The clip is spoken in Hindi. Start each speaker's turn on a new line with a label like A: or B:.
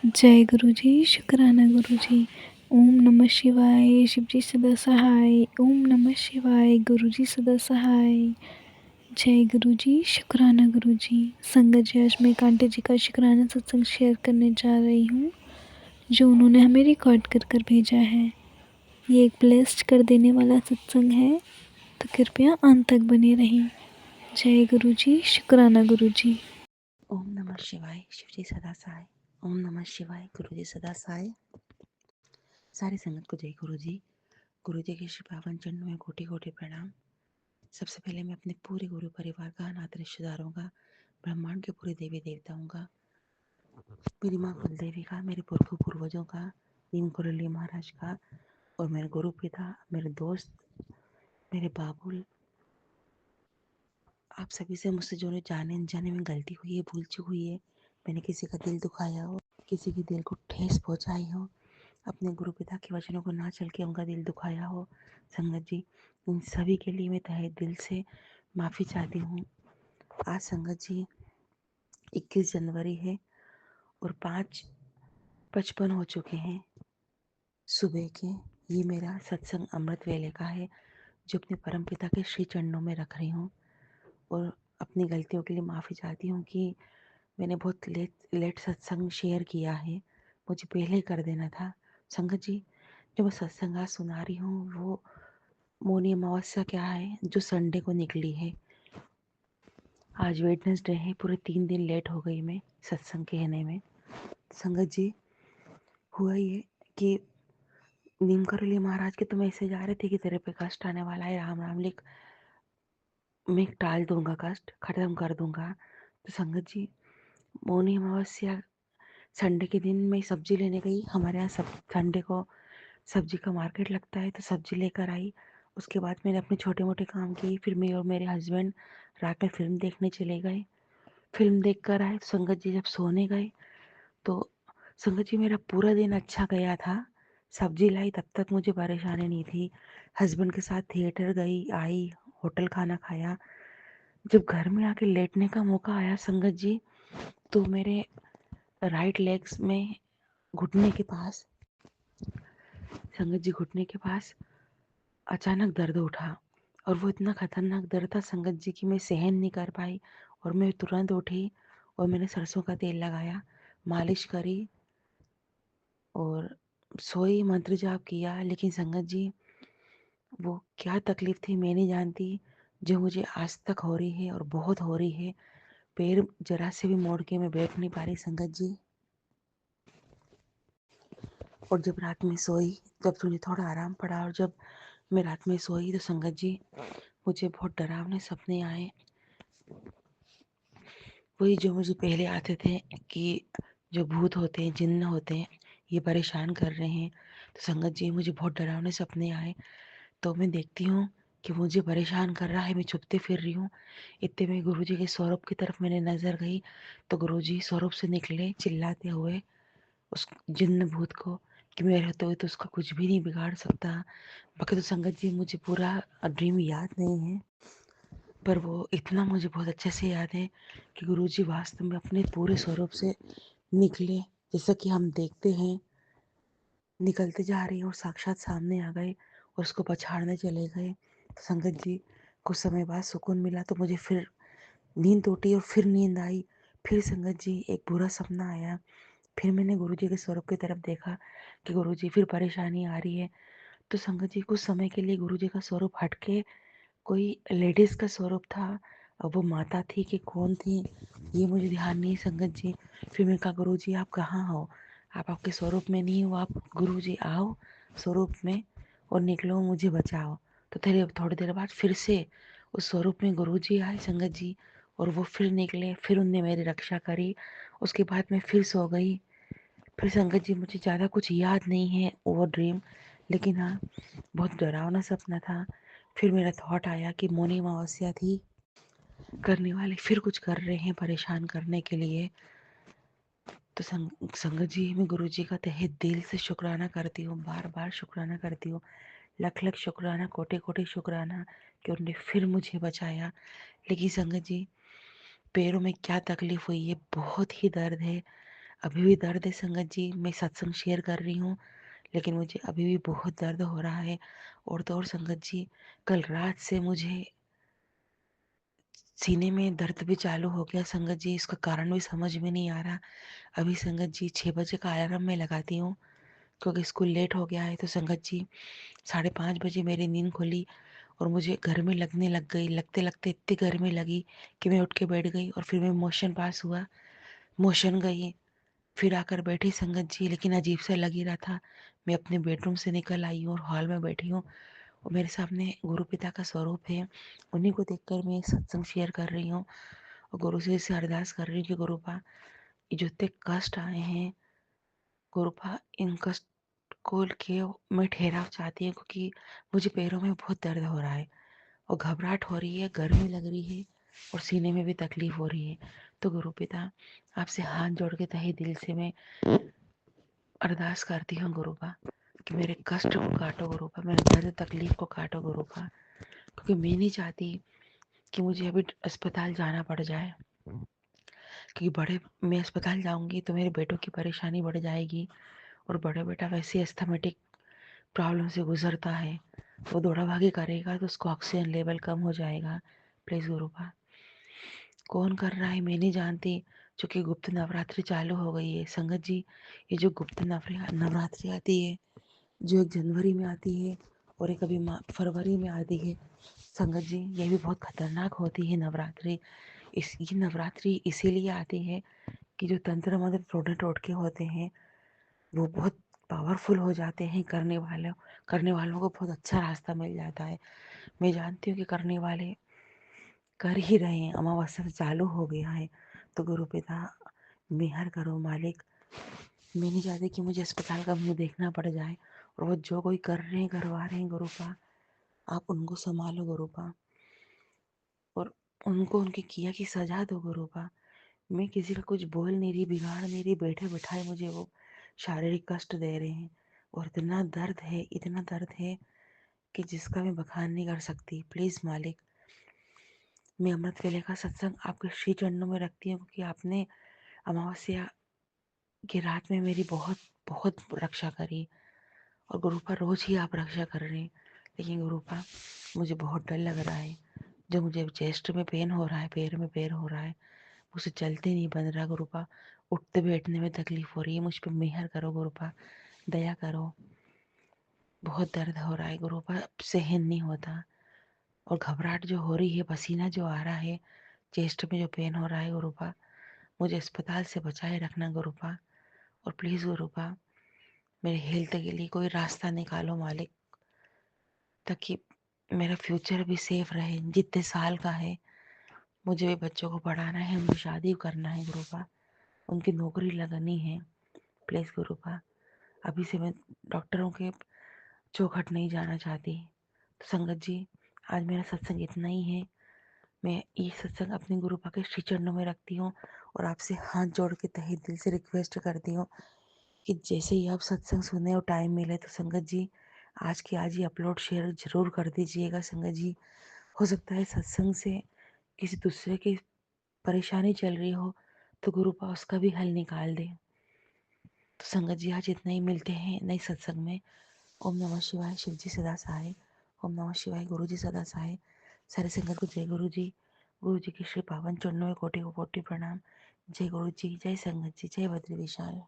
A: जय गुरु जी, शुक्राना गुरु जी। ओम नमः शिवाय, शिव जी सदा सहाय। ओम नमः शिवाय, गुरु जी सदा सहाय। जय गुरु जी, शुक्राना गुरु जी। संगत जी, आज मैं कांटे जी का शुक्राना सत्संग शेयर करने जा रही हूँ, जो उन्होंने हमें रिकॉर्ड कर कर भेजा है। ये एक ब्लेस्ड कर देने वाला सत्संग है, तो कृपया अंत तक बने रहें। जय गुरु जी, शुक्राना गुरु जी।
B: ओम नमः शिवाय। शिव जी सदा सहाय। ओम नमः शिवाय। गुरु जी सदा सहाय। सारी संगत को जय गुरु जी। गुरु जी के श्री पावन चरणों में कोटि कोटि प्रणाम। सबसे पहले मैं अपने पूरे गुरु परिवार का, नात रिश्तेदारों का, ब्रह्मांड के पूरे देवी देवताओं का, मेरी माँ कुल देवी का, मेरे पुरखों पूर्वजों का, नीम कुरली महाराज का, और मेरे गुरु पिता, मेरे दोस्त, मेरे बाबुल, आप सभी से मुझसे जो जाने अनजाने में गलती हुई है, भूल चूक हुई है, मैंने किसी का दिल दुखाया हो, किसी के दिल को ठेस पहुंचाई हो, अपने गुरु पिता के वचनों को ना चल के उनका दिल दुखाया हो, संगत जी, इन सभी के लिए मैं तहे दिल से माफ़ी चाहती हूँ। आज संगत जी 21 जनवरी है और 5:55 हो चुके हैं सुबह के। ये मेरा सत्संग अमृत वेले का है, जो अपने परम पिता के श्री चरणों में रख रही हूँ, और अपनी गलतियों के लिए माफ़ी चाहती हूँ कि मैंने बहुत लेट लेट सत्संग शेयर किया है, मुझे पहले ही कर देना था। संगत जी, जो मैं सत्संग आज सुना रही हूँ वो मौनी अमावस्या क्या है, जो संडे को निकली है। आज वेडनेसडे है, पूरे 3 दिन लेट हो गई मैं सत्संग कहने में। संगत जी, हुआ ये कि नीम करोली महाराज के तो मैसेज आ रहे थे कि तेरे पे कष्ट आने वाला है, राम राम लिख, मैं टाल दूंगा, कष्ट खत्म कर दूंगा। तो संगत जी, मौनी अमावस्या संडे के दिन मैं सब्जी लेने गई। हमारे यहाँ सब संडे को सब्जी का मार्केट लगता है, तो सब्जी लेकर आई। उसके बाद मैंने अपने छोटे मोटे काम किए। फिर मैं और मेरे हस्बैंड रात में फिल्म देखने चले गए। फिल्म देख कर आए। संगत जी, जब सोने गए तो संगत जी, मेरा पूरा दिन अच्छा गया था। सब्जी लाई तब तक मुझे परेशानी नहीं थी। हस्बैंड के साथ थिएटर गई, आई, होटल खाना खाया। जब घर में आके लेटने का मौका आया संगत जी, तो मेरे राइट लेग्स में घुटने के पास, संगत जी, घुटने के पास अचानक दर्द उठा। और वो इतना खतरनाक दर्द था संगत जी कि मैं सहन नहीं कर पाई, और मैं तुरंत उठी और मैंने सरसों का तेल लगाया, मालिश करी और सोई, मंत्र जाप किया। लेकिन संगत जी, वो क्या तकलीफ थी मैं नहीं जानती, जो मुझे आज तक हो रही है, और बहुत हो रही है। पैर जरा से भी मोड़ के मैं बैठ नहीं पा रही संगत जी। और जब रात में सोई, जब मुझे थोड़ा आराम पड़ा, और जब मैं रात में सोई तो संगत जी, मुझे बहुत डरावने सपने आए। वही जो मुझे पहले आते थे कि जो भूत होते हैं, जिन्न होते हैं, ये परेशान कर रहे हैं। तो संगत जी, मुझे बहुत डरावने सपने आए। तो मैं देखती हूँ कि मुझे परेशान कर रहा है, मैं छुपते फिर रही हूँ। इतने में गुरुजी के स्वरूप की तरफ मैंने नज़र गई, तो गुरुजी स्वरूप से निकले चिल्लाते हुए उस जिन्न भूत को कि मेरे होते हुए तो उसका कुछ भी नहीं बिगाड़ सकता। बाकी तो संगत जी, मुझे पूरा ड्रीम याद नहीं है, पर वो इतना मुझे बहुत अच्छे से याद है कि गुरुजी वास्तव में अपने पूरे स्वरूप से निकले, जैसा कि हम देखते हैं। निकलते जा रही और साक्षात सामने आ गए और उसको पछाड़ने चले गए। तो संगत जी, कुछ समय बाद सुकून मिला, तो मुझे फिर नींद टूटी और फिर नींद आई। फिर संगत जी, एक बुरा सपना आया। फिर मैंने गुरुजी के स्वरूप की तरफ देखा कि गुरुजी, फिर परेशानी आ रही है। तो संगत जी, कुछ समय के लिए गुरुजी का स्वरूप हटके कोई लेडीज का स्वरूप था। अब वो माता थी कि कौन थी, ये मुझे ध्यान नहीं संगत जी। फिर मैं कहा, गुरु जी आप कहाँ हो, आप आपके स्वरूप में नहीं हो, आप गुरु जी आओ स्वरूप में और निकलो, मुझे बचाओ। तो थोड़ी देर बाद फिर से उस स्वरूप में गुरु जी आए संगत जी, और वो फिर निकले, फिर उनने मेरी रक्षा करी। उसके बाद मैं फिर सो गई। फिर संगत जी, मुझे ज़्यादा कुछ याद नहीं है वो ड्रीम, लेकिन हाँ, बहुत डरावना सपना था। फिर मेरा थॉट आया कि मौनी अमावस्या थी, करने वाले फिर कुछ कर रहे हैं परेशान करने के लिए। तो संगत जी, मैं गुरु जी का तहे दिल से शुक्राना करती हूँ, बार बार शुक्राना करती हूँ, लख लख शुक्राना, कोटि कोटि शुक्राना कि उन्होंने फिर मुझे बचाया। लेकिन संगत जी, पैरों में क्या तकलीफ हुई है, बहुत ही दर्द है। अभी भी दर्द है संगत जी, मैं सत्संग शेयर कर रही हूँ लेकिन मुझे अभी भी बहुत दर्द हो रहा है। और तो और संगत जी, कल रात से मुझे सीने में दर्द भी चालू हो गया संगत जी, इसका कारण भी समझ में नहीं आ रहा। अभी संगत जी 6 बजे का अलार्म मैं लगाती हूँ क्योंकि स्कूल लेट हो गया है। तो संगत जी 5:30 बजे मेरी नींद खुली और मुझे गर्मी लगने लग गई। लगते लगते इतनी गर्मी लगी कि मैं उठ के बैठ गई और फिर मैं मोशन पास हुआ, मोशन गई, फिर आकर बैठी संगत जी। लेकिन अजीब सा लग ही रहा था। मैं अपने बेडरूम से निकल आई हूँ और हॉल में बैठी हूँ और मेरे सामने गुरु पिता का स्वरूप है। उन्हीं को देखकर मैं सत्संग शेयर कर रही हूँ और गुरु से अरदास कर रही हूँ कि गुरुपा, ये जो इतने कष्ट आए हैं गुरुपा, इन कष्ट को के मैं ठहराव चाहती हूँ क्योंकि मुझे पैरों में बहुत दर्द हो रहा है और घबराहट हो रही है, गर्मी लग रही है और सीने में भी तकलीफ हो रही है। तो गुरु पिता, आपसे हाथ जोड़ के तहे दिल से मैं अरदास करती हूँ गुरुपा कि मेरे कष्ट को काटो गुरुपा, मेरे दर्द तकलीफ को काटो गुरुपा, क्योंकि मैं नहीं चाहती कि मुझे अभी अस्पताल जाना पड़ जाए। क्योंकि बड़े मैं अस्पताल जाऊंगी तो मेरे बेटों की परेशानी बढ़ जाएगी और बड़ा बेटा वैसे अस्थमेटिक प्रॉब्लम से गुजरता है, वो दौड़ा भागी करेगा तो उसको ऑक्सीजन लेवल कम हो जाएगा। प्लीज़ गुरुपा, कौन कर रहा है मैं नहीं जानती, क्योंकि गुप्त नवरात्रि चालू हो गई है संगत जी। ये जो गुप्त नवरात्रि आती है, जो 1 जनवरी में आती है और एक अभी फरवरी में आती है संगत जी, ये भी बहुत खतरनाक होती है नवरात्रि। ये नवरात्रि इसीलिए आती है कि जो तंत्र मंत्र टोटके टोटके होते हैं वो बहुत पावरफुल हो जाते हैं। करने वालों को बहुत अच्छा रास्ता मिल जाता है। मैं जानती हूँ कि करने वाले कर ही रहे हैं, अमावस्या चालू हो गया है। तो गुरु पिता, मेहर करो मालिक। मैं नहीं चाहती कि मुझे अस्पताल का मुंह देखना पड़ जाए और वो जो कोई कर रहे हैं करवा रहे हैं गुरुपा, आप उनको संभालो गुरुपा और उनको उनके किया की सजा दो गुरुपा। मैं किसी का कुछ बोल नहीं रही, बिगाड़ नहीं रही, बैठे बिठाए मुझे वो शारीरिक कष्ट दे रहे हैं और इतना दर्द है, इतना दर्द है कि जिसका मैं बखान नहीं कर सकती। प्लीज़ मालिक, मैं अमृत वेले का सत्संग आपके श्री चरणों में रखती हूँ क्योंकि आपने अमावस्या की रात में मेरी बहुत बहुत रक्षा करी और गुरुपा रोज ही आप रक्षा कर रहे हैं। लेकिन गुरुपा, मुझे बहुत डर लग रहा है। जो मुझे चेस्ट में पेन हो रहा है, पैर में पेन हो रहा है, मुझसे चलते नहीं बन रहा गुरुपा, उठते बैठने में तकलीफ हो रही है। मुझ पर मेहर करो गुरुपा, दया करो। बहुत दर्द हो रहा है गुरुपा, सहन नहीं होता और घबराहट जो हो रही है, पसीना जो आ रहा है, चेस्ट में जो पेन हो रहा है गुरुपा, मुझे अस्पताल से बचाए रखना गुरुपा। और प्लीज़ गुरुपा, मेरे हेल्थ के लिए कोई रास्ता निकालो मालिक, ताकि मेरा फ्यूचर भी सेफ रहे। जितने साल का है, मुझे भी बच्चों को पढ़ाना है, मुझे शादी करना है गुरुपा, उनकी नौकरी लगानी है। प्लीज़ गुरुपा, अभी से मैं डॉक्टरों के चौखट नहीं जाना चाहती। तो संगत जी, आज मेरा सत्संग इतना ही है। मैं ये सत्संग अपने गुरुपा के श्री चरणों में रखती हूँ और आपसे हाथ जोड़ के तहे दिल से रिक्वेस्ट करती हूँ कि जैसे ही आप सत्संग सुने और टाइम मिले तो संगत जी आज के आज ही अपलोड शेयर ज़रूर कर दीजिएगा संगत जी। हो सकता है सत्संग से किसी दूसरे की परेशानी चल रही हो तो गुरुपा उसका भी हल निकाल दे। तो संगत जी, आज इतना ही, मिलते हैं नए सत्संग में। ओम नमः शिवाय। शिव जी सदा सहाय। ओम नमः शिवाय। गुरु जी सदा सहाय। सारे संगत को जय गुरु जी। गुरु जी के श्री पावन चरणों में कोटि को कोटि प्रणाम। जय गुरु जी, जय संगत जी, जय बद्री विशाल।